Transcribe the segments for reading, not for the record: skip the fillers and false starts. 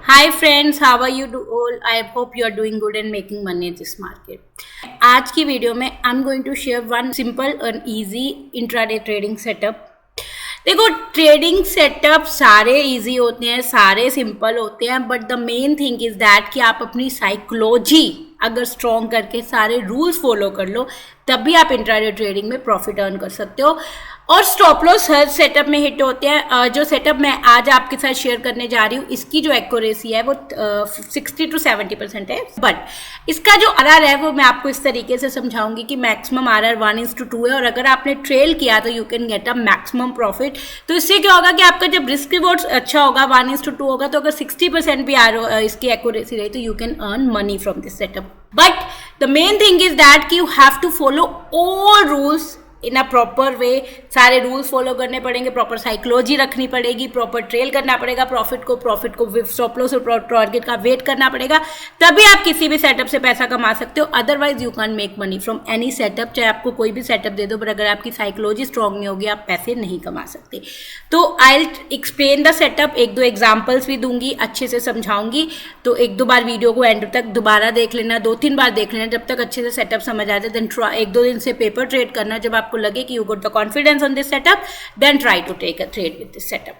Hi friends, how are you all? I hope you are doing good and making money in this market. आज की video में I'm going to share one simple and easy intraday trading setup. देखो trading setup सारे easy होते हैं, सारे simple होते हैं, but the main thing is that कि आप अपनी साइकोलॉजी अगर स्ट्रॉन्ग करके सारे रूल्स फॉलो कर लो तभी आप इंट्राडे ट्रेडिंग में प्रॉफिट अर्न कर सकते हो। और स्टॉप लॉस हर सेटअप में हिट होते हैं। जो सेटअप मैं आज आपके साथ शेयर करने जा रही हूँ इसकी जो एक्यूरेसी है वो 60 to 70% है, बट इसका जो आरआर है वो मैं आपको इस तरीके से समझाऊंगी कि मैक्सिमम आरआर 1:2 है और अगर आपने ट्रेल किया तो you can get a maximum profit. तो इससे क्या होगा कि आपका जब रिस्क रिवॉर्ड अच्छा होगा 1:2 होगा तो अगर 60% भी इसकी एक्यूरेसी रही तो you can earn money from this setup. But the main thing is that कि you have to follow all rules in a proper way. सारे रूल्स फॉलो करने पड़ेंगे, प्रॉपर साइकोलॉजी रखनी पड़ेगी, प्रॉपर ट्रेल करना पड़ेगा, प्रॉफिट को स्टॉप लॉस और टारगेट का वेट करना पड़ेगा, तभी आप किसी भी सेटअप से पैसा कमा सकते हो। Otherwise you can make money from any setup, चाहे आपको कोई भी सेटअप दे दो, पर अगर आपकी साइकोलॉजी स्ट्रॉन्ग नहीं होगी आप पैसे नहीं कमा सकते। तो I will explain the setup, एक दो एग्जाम्पल्स भी दूंगी, अच्छे से समझाऊंगी। तो एक दो बार वीडियो को एंड तक दोबारा देख लेना, 2-3 बार देख लेना, जब तक अच्छे से सेटअप समझ आ जाए। देन एक दो दिन से पेपर ट्रेड करना, जब आपको लगे कि you got the confidence on this setup then try to take a trade with this setup.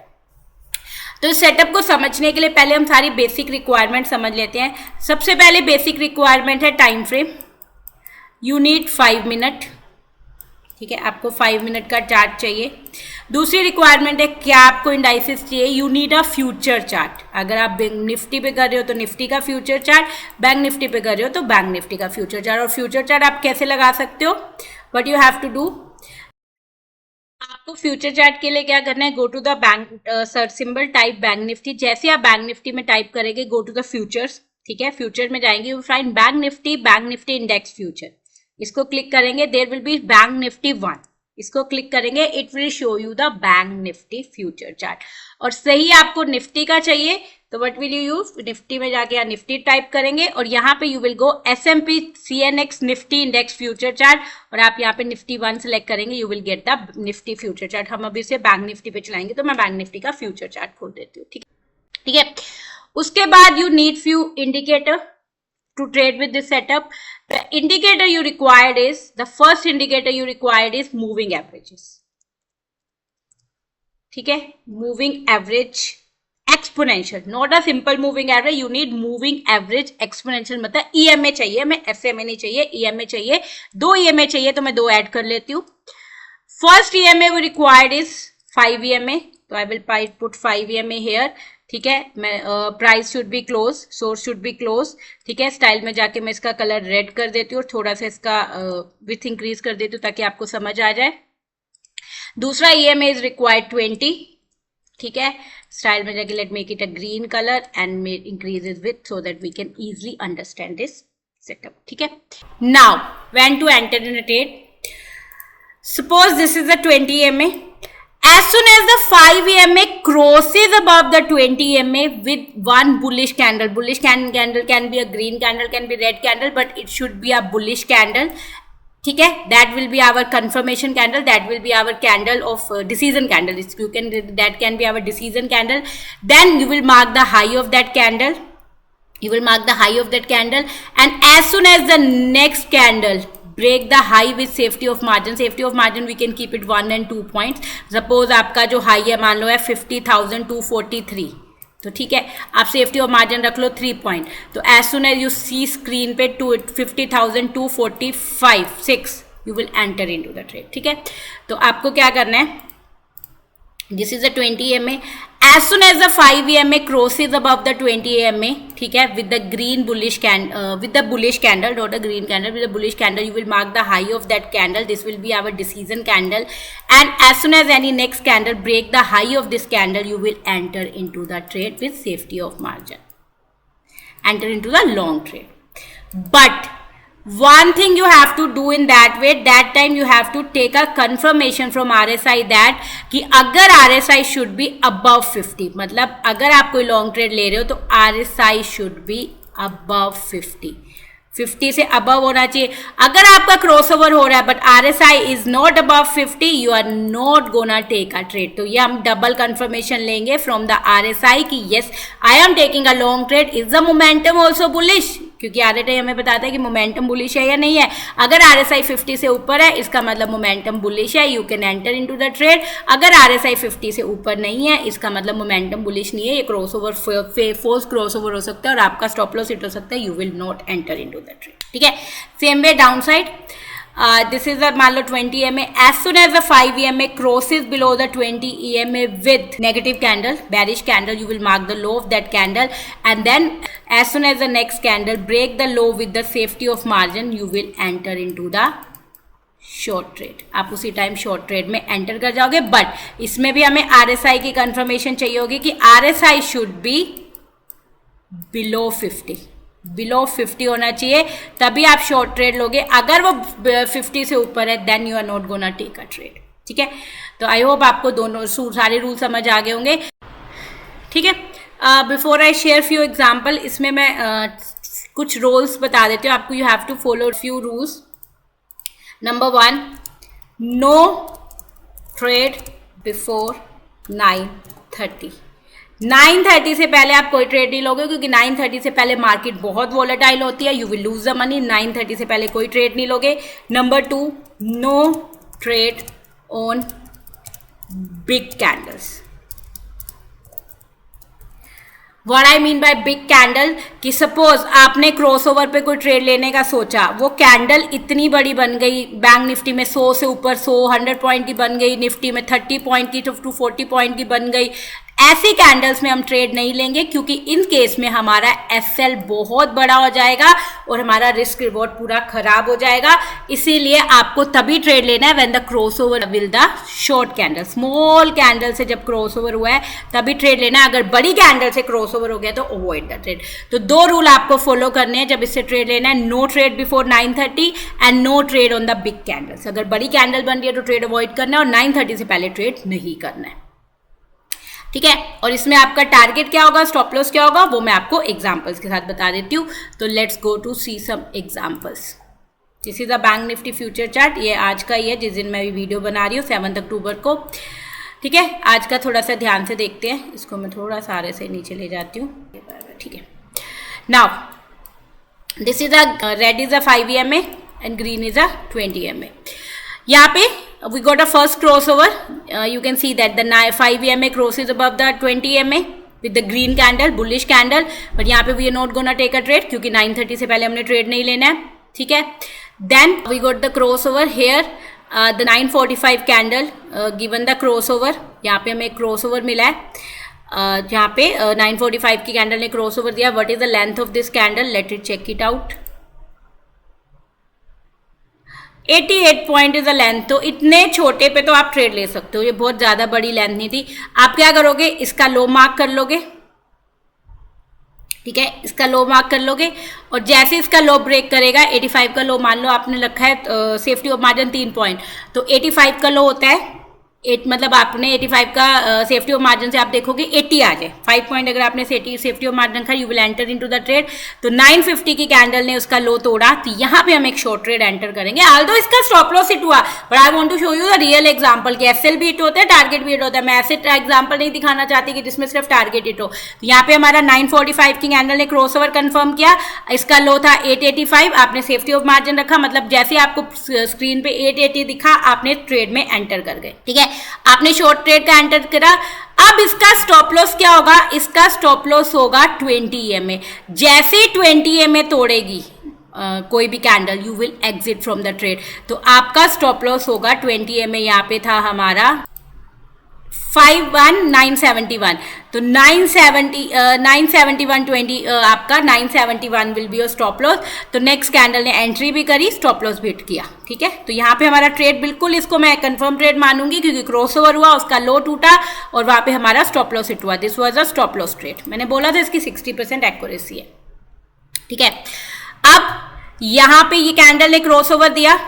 तो इस सेटअप को समझने के लिए पहले हम सारी बेसिक रिक्वायरमेंट समझ लेते हैं। सबसे पहले बेसिक रिक्वायरमेंट है time frame. You need 5 minute, ठीक है, आपको 5 मिनट का चार्ट चाहिए। दूसरी रिक्वायरमेंट है क्या आपको इंडाइसेस चाहिए, you need a future chart. अगर आप बैंक निफ्टी पे कर रहे हो तो निफ्टी का फ्यूचर चार्ट, बैंक निफ्टी पे कर रहे हो तो बैंक निफ्टी का फ्यूचर चार्ट। और फ्यूचर चार्ट आप कैसे लगा सकते हो, what you have to do, आपको फ्यूचर चार्ट के लिए क्या करना है, go to the bank search symbol, type bank Nifty. जैसे आप बैंक निफ्टी में टाइप करेंगे गो टू द फ्यूचर्स, ठीक है, फ्यूचर में जाएंगे, you find bank Nifty index future, इसको क्लिक करेंगे, there will be bank Nifty 1, इसको क्लिक करेंगे, it will show you the bank Nifty future chart. और सही आपको निफ्टी का चाहिए तो what will you use, Nifty में जाके यहाँ निफ्टी टाइप करेंगे और यहाँ पे you will go S&P CNX Nifty index future chart और आप यहाँ पे निफ्टी 1 सेलेक्ट करेंगे, you will get the Nifty future chart. हम अभी से बैंक निफ्टी पे चलाएंगे तो मैं बैंक निफ्टी का फ्यूचर चार्ट खोल देती हूँ, ठीक है। उसके बाद you need few indicator to trade with this setup. The indicator you required is, the first indicator you required is moving averages, ठीक है, moving average exponential, not a simple moving average, you need moving average exponential, मतलब EMA चाहिए, हमें SMA नहीं चाहिए, EMA चाहिए, 2 EMA चाहिए तो मैं 2 ऐड कर लेती हूँ। First EMA we required is 5 EMA, तो I will put 5 EMA here, ठीक है। मैं price should be close, source should be close, ठीक है। स्टाइल में जाके मैं इसका कलर रेड कर देती हूँ और थोड़ा सा इसका विथ इंक्रीज कर देती हूँ ताकि आपको समझ आ जाए। दूसरा EMA इज रिक्वायर्ड 20, ठीक है। स्टाइल में जाके let make it a green colour and increase is with so that we can easily understand this setup, ठीक है। Now when to enter in a trade, suppose this is a 20 EMA. As soon as the 5 EMA crosses above the 20 EMA with one bullish candle can be a green candle, can be red candle, but it should be a bullish candle, ठीक है। That will be our confirmation candle, that will be our candle of decision candle, that can be our decision candle. Then you will mark the high of that candle, and as soon as the next candle break the high with safety of margin we can keep it 1 and 2 points. Suppose आपका जो high है मान लो है 50,243, तो ठीक है, आप safety of margin रख लो 3 पॉइंट। तो as soon as you see screen पे 50,245 you will enter into the trade, ठीक है। तो आपको क्या करना है, this is a 20 EMA. As soon as the 5 EMA crosses above the 20 EMA, ठीक है, with the green bullish with the bullish candle, not a green candle, with the bullish candle, you will mark the high of that candle. This will be our decision candle. And as soon as any next candle break the high of this candle, you will enter into the trade with safety of margin. Enter into the long trade. But one thing you have to do in that way, that time you have to take a confirmation from RSI that कि अगर RSI should be above 50, मतलब अगर आप कोई long trade ले रहे हो तो RSI should be above 50. 50 से अबव होना चाहिए। अगर आपका क्रॉसओवर हो रहा है but RSI is not above 50, you are not gonna take a trade. तो ये हम डबल कंफर्मेशन लेंगे फ्रॉम द RSI कि yes I am taking a long trade. Is the momentum also bullish, क्योंकि RSI हमें बताता है कि मोमेंटम बुलिश है या नहीं है। अगर RSI 50 से ऊपर है इसका मतलब मोमेंटम बुलिश है, you can enter into the trade. अगर RSI 50 से ऊपर नहीं है इसका मतलब मोमेंटम बुलिश नहीं है, ये क्रॉसओवर फोर्स क्रॉसओवर हो सकता है और आपका स्टॉप लॉस हिट हो सकता है, you will not enter into the trade. ठीक है, same way down side, this is मान लो 20 EMA, as soon as the 5 EMA crosses below the 20 EMA with negative candle, bearish candle, you will mark the low of that candle, and then as soon as the next candle break the low with the safety of margin, you will enter into the short trade. आप उसी time short trade में enter कर जाओगे, but इसमें भी हमें RSI की confirmation चाहिए होगी कि RSI should be below 50, below 50 होना चाहिए, तभी आप शॉर्ट ट्रेड लोगे। अगर वो 50 से ऊपर है then you are not gonna take a trade. ठीक है, तो आई होप आपको दोनों सारे रूल समझ आ गए होंगे। ठीक है, before I share few example, इसमें मैं कुछ रूल्स बता देती हूँ आपको। You have to follow few rules. Number 1, no trade before 9:30। 9:30 से पहले आप कोई ट्रेड नहीं लोगे, क्योंकि 9:30 से पहले मार्केट बहुत वोलेटाइल होती है, you will lose the money. 9:30 से पहले कोई ट्रेड नहीं लोगे। Number 2, no trade on big candles. What I mean by big candle, कि सपोज आपने क्रॉसओवर पे कोई ट्रेड लेने का सोचा, वो कैंडल इतनी बड़ी बन गई, बैंक निफ्टी में 100 से ऊपर 100 पॉइंट की बन गई, निफ्टी में 30 पॉइंट की टू 40 पॉइंट की बन गई, ऐसी कैंडल्स में हम ट्रेड नहीं लेंगे, क्योंकि इन केस में हमारा SL बहुत बड़ा हो जाएगा और हमारा रिस्क रिवॉर्ड पूरा खराब हो जाएगा। इसीलिए आपको तभी ट्रेड लेना है when the crossover will the short candle. Small candle से जब क्रॉसओवर हुआ है तभी ट्रेड लेना है, अगर बड़ी कैंडल से क्रॉसओवर हो गया तो अवॉइड द ट्रेड। तो 2 रूल आपको फॉलो करने हैं जब इससे ट्रेड लेना है, no trade before 9:30 and no trade on the big candles. अगर बड़ी कैंडल बन रही है तो ट्रेड अवॉइड करना है और 9:30 से पहले ट्रेड नहीं करना है। ठीक है, और इसमें आपका टारगेट क्या होगा, स्टॉप लॉस क्या होगा, वो मैं आपको एग्जांपल्स के साथ बता देती हूँ। तो let's go to see some examples. This is the bank Nifty future chart, ये आज का ही है जिस दिन मैं भी वीडियो बना रही हूँ, 7 अक्टूबर को। ठीक है, आज का थोड़ा सा ध्यान से देखते हैं, इसको मैं थोड़ा सारे से नीचे ले जाती हूँ। ठीक है, now this is a red is a 5 EMA and green is a 20 EMA। यहाँ पे we got a first crossover, you can see that the 5 EMA crosses above the 20 EMA with the green candle, bullish candle, but यहाँ पे we are not gonna take a trade क्योंकि 9:30 से पहले हमने trade नहीं लेना है। ठीक है, then we got the crossover here, the 9:45 candle given the crossover, यहाँ पे हमें crossover मिला है, यहाँ पे 9:45 की कैंडल ने crossover दिया। what is the length of this candle, let it check it out, 88 point is the length. तो इतने छोटे पे तो आप ट्रेड ले सकते हो, ये बहुत ज्यादा बड़ी लेंथ नहीं थी। आप क्या करोगे, इसका लो मार्क कर लोगे। ठीक है, इसका लो मार्क कर लोगे और जैसे इसका लो ब्रेक करेगा, 85 का लो मान लो आपने रखा है, सेफ्टी ऑफ मार्जिन 3 पॉइंट, तो 85 का लो होता है 8, मतलब आपने 85 का सेफ्टी ऑफ मार्जिन से आप देखोगे 80 आ जाए, 5 पॉइंट अगर आपने सेफ्टी ऑफ मार्जिन रखा, you will enter into the trade. तो 950 की कैंडल ने उसका लो तोड़ा, तो यहाँ पे हम एक शॉर्ट ट्रेड एंटर करेंगे। आल्दो इसका स्टॉप लॉस हिट हुआ, but I want to show you the real example कि SL भी हिट होता है, टारगेट भी हिट होता है। मैं ऐसे एग्जांपल नहीं दिखाना चाहती कि जिसमें सिर्फ टारगेट हिट हो। तो यहाँ पे हमारा 945 की कैंडल ने क्रॉसओवर कंफर्म किया, इसका लो था 885, आपने सेफ्टी ऑफ मार्जिन रखा, मतलब जैसे आपको स्क्रीन पे 880 दिखा आपने ट्रेड में एंटर कर गए। ठीक है, आपने शॉर्ट ट्रेड का एंटर करा। अब इसका स्टॉप लॉस क्या होगा, इसका स्टॉप लॉस होगा 20 EMA। जैसे 20 EMA तोड़ेगी कोई भी candle, you will exit from the trade. तो आपका स्टॉप लॉस होगा 20 EMA, यहाँ पे था हमारा 51971, तो 971.20 आपका 971 will be your stop loss. तो नेक्स्ट कैंडल ने एंट्री भी करी, स्टॉप लॉस भी हिट किया। ठीक है, तो यहाँ पे हमारा ट्रेड बिल्कुल, इसको मैं कंफर्म ट्रेड मानूंगी क्योंकि क्रॉसओवर हुआ, उसका लो टूटा और वहां पे हमारा स्टॉप लॉस हिट हुआ। This was a stop loss trade, मैंने बोला था इसकी 60% एक्यूरेसी है। ठीक है, अब यहाँ पे ये कैंडल ने क्रॉसओवर दिया।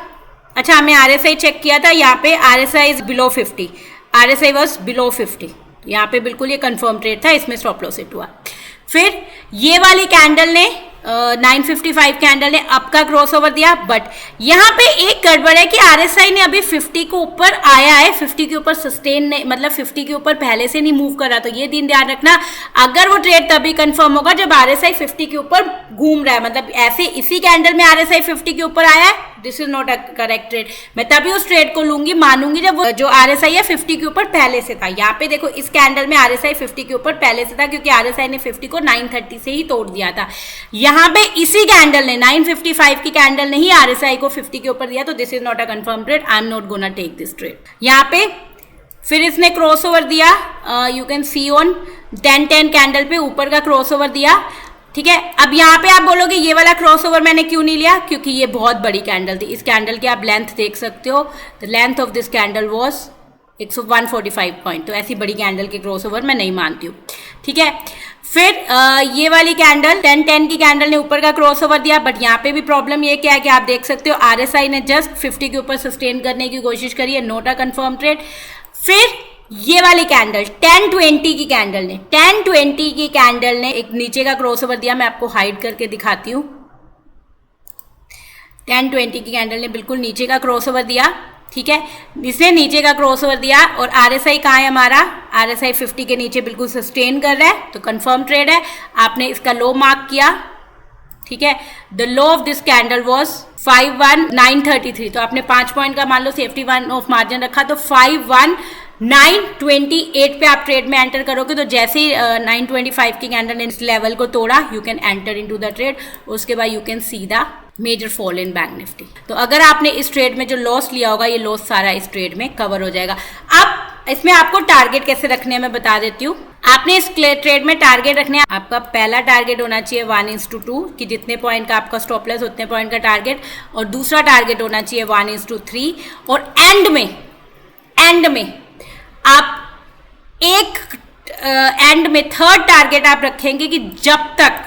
अच्छा, हमें RSI चेक किया था, यहाँ पे RSI is below 50, RSI was below 50, यहाँ पे बिल्कुल ये कंफर्म ट्रेड था, इसमें स्टॉप लॉस हिट हुआ। फिर ये वाली कैंडल ने 955 कैंडल ने अप का क्रॉसओवर दिया, बट यहाँ पे एक गड़बड़ है कि RSI ने अभी 50 के ऊपर आया है, 50 के ऊपर सस्टेन नहीं, मतलब 50 के ऊपर पहले से नहीं मूव कर रहा। तो ये दिन ध्यान रखना, अगर वो ट्रेड तभी कंफर्म होगा जब RSI 50 के ऊपर घूम रहा है, मतलब ऐसे इसी कैंडल में RSI 50 के ऊपर आया है, this is not a correct trade. मैं तभी उस ट्रेड को लूंगी, मानूंगी जब वो जो RSI है 50 के ऊपर पहले से था। यहाँ पे देखो इस कैंडल में RSI 50 के ऊपर पहले से था, क्योंकि RSI ने 50 को 930 से ही तोड़ दिया था। यहाँ पे इसी कैंडल ने 955 की कैंडल ने ही RSI को 50 के ऊपर दिया, तो this is not a confirm trade, I am not gonna take this trade. यहाँ पे फिर इसने क्रॉसओवर दिया, you can see on 10-10 candle पे ऊपर का क्रॉसओवर दिया, ठीक है। अब यहाँ पे आप बोलोगे ये वाला क्रॉसओवर मैंने क्यों नहीं लिया, क्योंकि ये बहुत बड़ी कैंडल थी। इस कैंडल की आप लेंथ देख सकते हो, the length of this candle was 145 point, तो ऐसी बड़ी कैंडल के क्रॉसओवर मैं नहीं मानती हूँ, ठीक है। फिर ये वाली कैंडल 10-10 की कैंडल ने ऊपर का क्रॉसओवर दिया, बट यहाँ पे भी प्रॉब्लम ये क्या है कि आप देख सकते हो RSI ने जस्ट 50 के ऊपर सस्टेन करने की कोशिश करी है, नोट अ कंफर्म ट्रेड। फिर ये वाली कैंडल 10-20 की कैंडल ने 10-20 की कैंडल ने एक नीचे का क्रॉसओवर दिया, मैं आपको हाइड करके दिखाती हूँ। 10-20 की कैंडल ने बिल्कुल नीचे का क्रॉसओवर दिया, ठीक है। इसने नीचे का क्रॉसओवर दिया और RSI कहाँ है हमारा, RSI 50 के नीचे बिल्कुल सस्टेन कर रहा है, तो कंफर्म ट्रेड है। आपने इसका लो मार्क किया, ठीक है। The low of this candle was 51933, तो आपने 5 पॉइंट का मान लो सेफ्टी वन ऑफ मार्जिन रखा, तो 51928 पे आप ट्रेड में एंटर करोगे। तो जैसे ही 925 की कैंडल ने इस लेवल को तोड़ा, you can enter into the trade, उसके बाद you can see the major fall in bank Nifty. तो अगर आपने इस ट्रेड में जो लॉस लिया होगा, ये लॉस सारा इस ट्रेड में कवर हो जाएगा। अब इसमें आपको टारगेट कैसे रखने हैं मैं बता देती हूँ। आपने इस ट्रेड में टारगेट रखने हैं, आपका पहला टारगेट होना चाहिए 1:2 कि जितने पॉइंट का आपका स्टॉप लॉस उतने पॉइंट का टारगेट, और दूसरा टारगेट होना चाहिए 1:3, और एंड में आप एंड में थर्ड टारगेट आप रखेंगे कि जब तक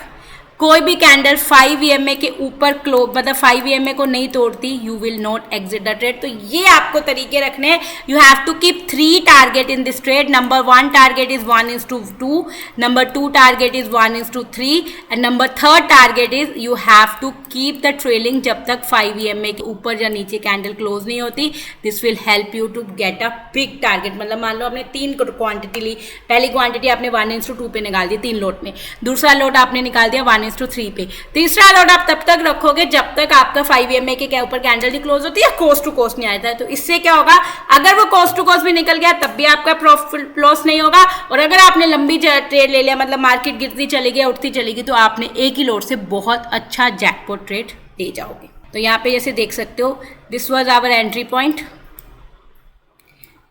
कोई भी कैंडल 5 EMA के ऊपर क्लोज, मतलब 5 EMA को नहीं तोड़ती, you will not exit the trade. तो ये आपको तरीके रखने हैं। You have to keep 3 target in this trade. Number 1 target is 1:2, number 2 target is 1:3, and number 3 target is you have to keep the trailing जब तक 5 EMA के ऊपर या नीचे कैंडल क्लोज नहीं होती। This will help you to get a big target. मतलब मान लो आपने 3 क्वांटिटी ली, पहली क्वांटिटी आपने 1:2 पे निकाल दी 3 लोट में, दूसरा लोट आपने निकाल दिया 1:3 पे, तीसरा लॉट आप तब तक रखोगे जब तक आपका 5 EMA के ऊपर कैंडल नहीं क्लोज होती है, कोस्ट टू कोस्ट नहीं आता है। तो इससे क्या होगा, अगर वो कोस्ट टू कोस्ट भी निकल गया तब भी आपका प्रॉफिट लॉस नहीं होगा, और अगर आपने लंबी ट्रेड ले लिया, मतलब मार्केट गिरती चलेगी उठती चलेगी, तो आपने एक ही लॉट से बहुत अच्छा जैकपॉट ट्रेड ले जाओगे। तो यहाँ पे जैसे देख सकते हो, this was our entry point,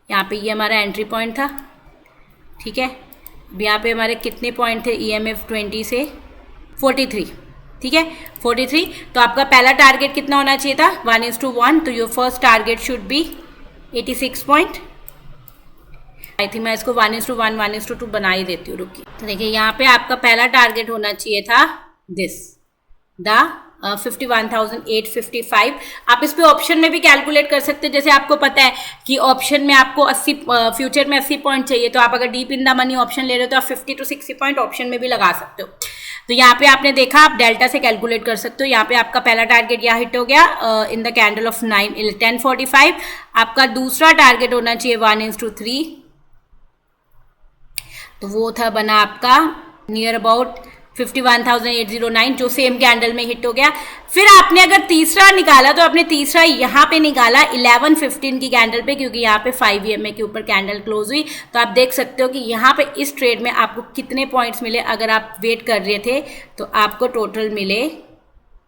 यहाँ पे ये हमारा एंट्री पॉइंट था, ठीक है। यहाँ पे हमारे कितने पॉइंट थे EMF 20 से 43, ठीक है 43। तो आपका पहला टारगेट कितना होना चाहिए था 1:1, तो your first target should be 86 point. I think मैं इसको 1:1 1:2 बना ही देती हूँ, रुकिए। तो देखिए यहाँ पे आपका पहला टारगेट होना चाहिए था दिस द 51,855। आप इस पे ऑप्शन में भी कैलकुलेट कर सकते हैं। जैसे आपको पता है कि ऑप्शन में आपको 80 फ्यूचर में 80 पॉइंट चाहिए, तो आप अगर deep in the money option ले रहे हो तो आप 50 to 60 पॉइंट ऑप्शन में भी लगा सकते हो। तो यहाँ पे आपने देखा, आप डेल्टा से कैलकुलेट कर सकते हो। यहाँ पे आपका पहला टारगेट यहाँ हिट हो गया इन द कैंडल ऑफ 10:45। आपका दूसरा टारगेट होना चाहिए 1:3, तो वो था बना आपका नियर अबाउट 51,809, जो सेम कैंडल में हिट हो गया। फिर आपने अगर तीसरा निकाला तो आपने तीसरा यहाँ पे निकाला 11:15 की कैंडल पे, क्योंकि यहाँ पे 5 EMA के ऊपर कैंडल क्लोज हुई। तो आप देख सकते हो कि यहाँ पे इस ट्रेड में आपको कितने पॉइंट्स मिले। अगर आप वेट कर रहे थे तो आपको टोटल मिले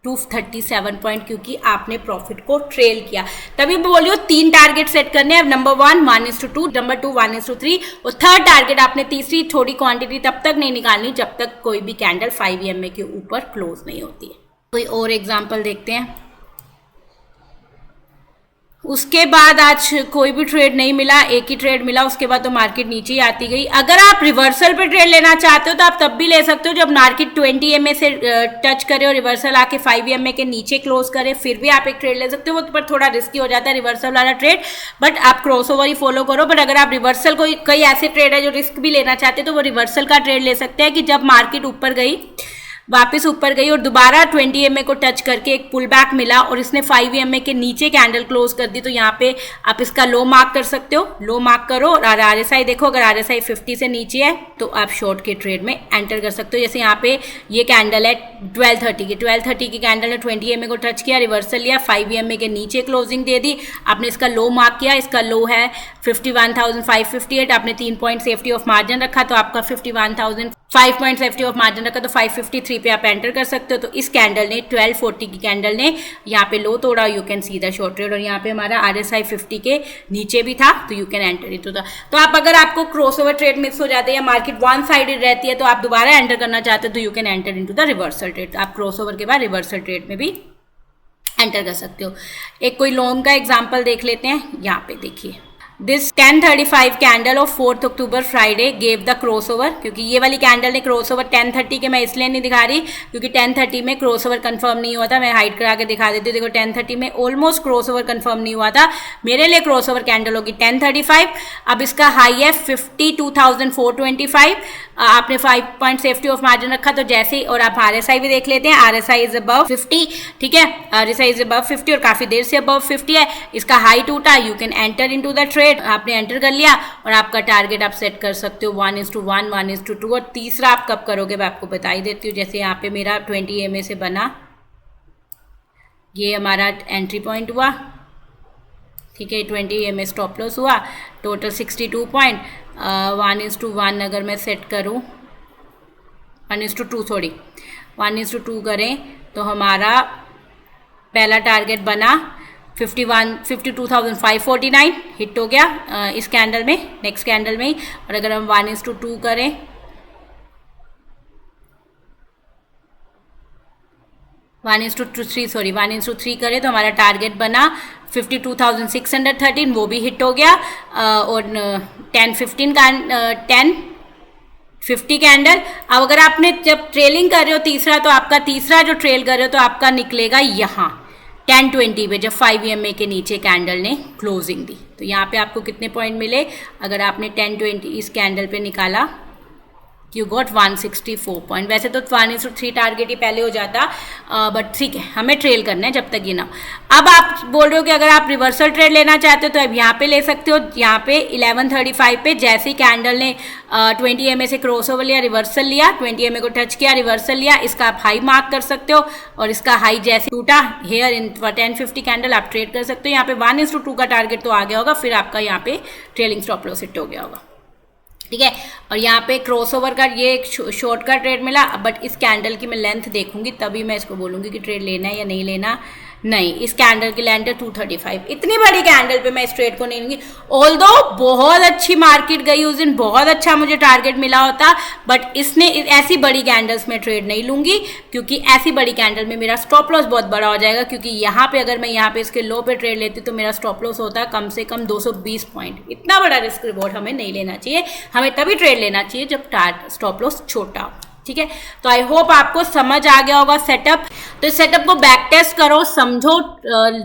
237 पॉइंट, क्योंकि आपने प्रॉफिट को ट्रेल किया। तभी बोलियो 3 टारगेट सेट करने हैं। नंबर 1 1:2, नंबर 2 1:3, और थर्ड टारगेट आपने तीसरी थोड़ी क्वांटिटी तब तक नहीं निकालनी जब तक कोई भी कैंडल 5 EMA के ऊपर क्लोज नहीं होती है। कोई और एग्जांपल देखते हैं। उसके बाद आज कोई भी ट्रेड नहीं मिला, एक ही ट्रेड मिला, उसके बाद तो मार्केट नीचे ही आती गई। अगर आप रिवर्सल पे ट्रेड लेना चाहते हो तो आप तब भी ले सकते हो जब मार्केट 20 EMA से टच करे और रिवर्सल आके 5 EMA के नीचे क्लोज करे, फिर भी आप एक ट्रेड ले सकते हो। वो पर थोड़ा रिस्की हो जाता है रिवर्सल वाला ट्रेड, बट आप क्रॉसओवर ही फॉलो करो। बट अगर आप रिवर्सल कई ऐसे ट्रेड है जो रिस्क भी लेना चाहते हो तो वो रिवर्सल का ट्रेड ले सकते हैं कि जब मार्केट ऊपर गई वापस ऊपर गई और दोबारा 20 EMA को टच करके एक पुल बैक मिला और इसने 5 EMA के नीचे कैंडल क्लोज कर दी। तो यहाँ पे आप इसका लो मार्क कर सकते हो, लो मार्क करो और RSI देखो, अगर RSI 50 से नीचे है तो आप शॉर्ट के ट्रेड में एंटर कर सकते हो। जैसे यहाँ पे ये कैंडल है 1230 की कैंडल ने 20 EMA को टच किया, रिवर्सल लिया, 5 EMA के नीचे क्लोजिंग दे दी, आपने इसका लो मार्क किया, इसका लो है 51,558, आपने 3 पॉइंट सेफ्टी ऑफ मार्जिन रखा तो आपका 5 पॉइंट सेफ्टी ऑफ मार्जिन रखा तो 553 पे आप एंटर कर सकते हो। तो इस कैंडल ने 1240 की कैंडल ने यहाँ पे लो तोड़ा, you can see the short trade, और यहाँ पे हमारा RSI 50 के नीचे भी था तो you can enter into the. तो आप अगर आपको क्रॉसओवर ट्रेड मिस हो जाते हैं या मार्केट वन साइडेड रहती है तो आप दोबारा एंटर करना चाहते हो तो you can enter into the reversal trade. आप क्रॉसओवर के बाद रिवर्सल ट्रेड में भी एंटर कर सकते हो। एक कोई लोन का एग्जाम्पल देख लेते हैं। यहाँ पे देखिए, this 10:35 candle of 4 October Friday gave the crossover, क्योंकि ये वाली कैंडल ने क्रॉसओवर 10:30 के मैं इसलिए नहीं दिखा रही क्योंकि 10:30 में क्रॉसओवर कंफर्म नहीं हुआ था। मैं हाइड करा के दिखा देती हूँ। देखो 10:30 में ऑलमोस्ट क्रॉसओवर कंफर्म नहीं हुआ था। मेरे लिए क्रॉसओवर कैंडल होगी 10:35। अब इसका हाई है 52,425, आपने 5 पॉइंट सेफ्टी ऑफ मार्जिन रखा तो जैसे ही, और आप RSI भी देख लेते हैं, RSI इज अबव 50, ठीक है, RSI इज अबव 50 और काफी देर से अबव 50 है। इसका हाई टूटा, you can enter into the trade, आपने एंटर कर लिया और आपका टारगेट आप सेट कर सकते हो 1:1, 1:2, और तीसरा आप कब करोगे मैं आपको बता ही देती हूँ। जैसे यहाँ पे मेरा 20 EMA से बना, ये हमारा एंट्री पॉइंट हुआ, ठीक है, 20 EMA स्टॉप लॉस हुआ, टोटल 62 पॉइंट, 1:1 अगर मैं सेट करूँ, 1:2 करें तो हमारा पहला टारगेट बना 52,549 हिट हो गया इस कैंडल में, नेक्स्ट कैंडल में ही। और अगर हम 1:2 करें, 1:3 करें तो हमारा टारगेट बना 52,613, वो भी हिट हो गया। और 10:50 कैंडल। अब अगर आपने जब ट्रेलिंग कर रहे हो तीसरा, तो आपका तीसरा जो ट्रेल कर रहे हो तो आपका निकलेगा यहाँ 10:20 पे, जब 5 EMA के नीचे कैंडल ने क्लोजिंग दी। तो यहाँ पे आपको कितने पॉइंट मिले, अगर आपने 10:20 इस कैंडल पे निकाला, यू गॉट 164 पॉइंट। वैसे तो 1:3 टारगेट ही पहले हो जाता, बट ठीक है, हमें ट्रेल करना है जब तक ये ना। अब आप बोल रहे हो कि अगर आप रिवर्सल ट्रेड लेना चाहते हो तो अब यहाँ पे ले सकते हो। यहाँ पे 11:35 पे जैसे ही कैंडल ने 20 EMA से क्रॉसओवर लिया, रिवर्सल लिया, 20 EMA को टच किया, रिवर्सल लिया, इसका आप हाई मार्क कर सकते हो और इसका हाई जैसे टूटा हेयर इन 10:50 कैंडल आप ट्रेड कर सकते हो। यहाँ पे 1:2 का टारगेट तो आ गया होगा, फिर आपका यहाँ पे ट्रेलिंग स्टॉप लॉस हिट हो गया होगा, ठीक है। और यहाँ पे क्रॉसओवर का ये एक शॉर्ट का ट्रेड मिला, बट इस कैंडल की मैं लेंथ देखूंगी तभी मैं इसको बोलूंगी कि ट्रेड लेना है या नहीं लेना। नहीं, इस कैंडल की लेंथ है 235, इतनी बड़ी कैंडल पे मैं इस ट्रेड को नहीं लूंगी। ऑल्दो बहुत अच्छी मार्केट गई उस दिन, बहुत अच्छा मुझे टारगेट मिला होता, बट इसने ऐसी बड़ी कैंडल्स में ट्रेड नहीं लूंगी क्योंकि ऐसी बड़ी कैंडल में मेरा स्टॉप लॉस बहुत बड़ा हो जाएगा। क्योंकि यहाँ पे अगर मैं यहाँ पे इसके लो पे ट्रेड लेती तो मेरा स्टॉप लॉस होता कम से कम 220 पॉइंट। इतना बड़ा रिस्क रिवॉर्ड हमें नहीं लेना चाहिए, हमें तभी ट्रेड लेना चाहिए जब स्टॉप लॉस छोटा हो, ठीक है। तो आई होप आपको समझ आ गया होगा सेटअप। तो इस सेटअप को बैक टेस्ट करो, समझो,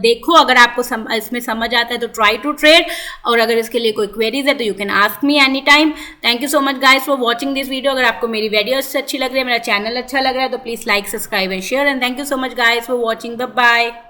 देखो, अगर आपको इसमें समझ आता है तो ट्राई टू ट्रेड, और अगर इसके लिए कोई क्वेरीज है तो you can ask me any time. Thank you so much guys for watching this video. अगर आपको मेरी वीडियोस अच्छी लग रही है, मेरा चैनल अच्छा लग रहा है तो please like, subscribe and share, and thank you so much guys for watching. Bye bye.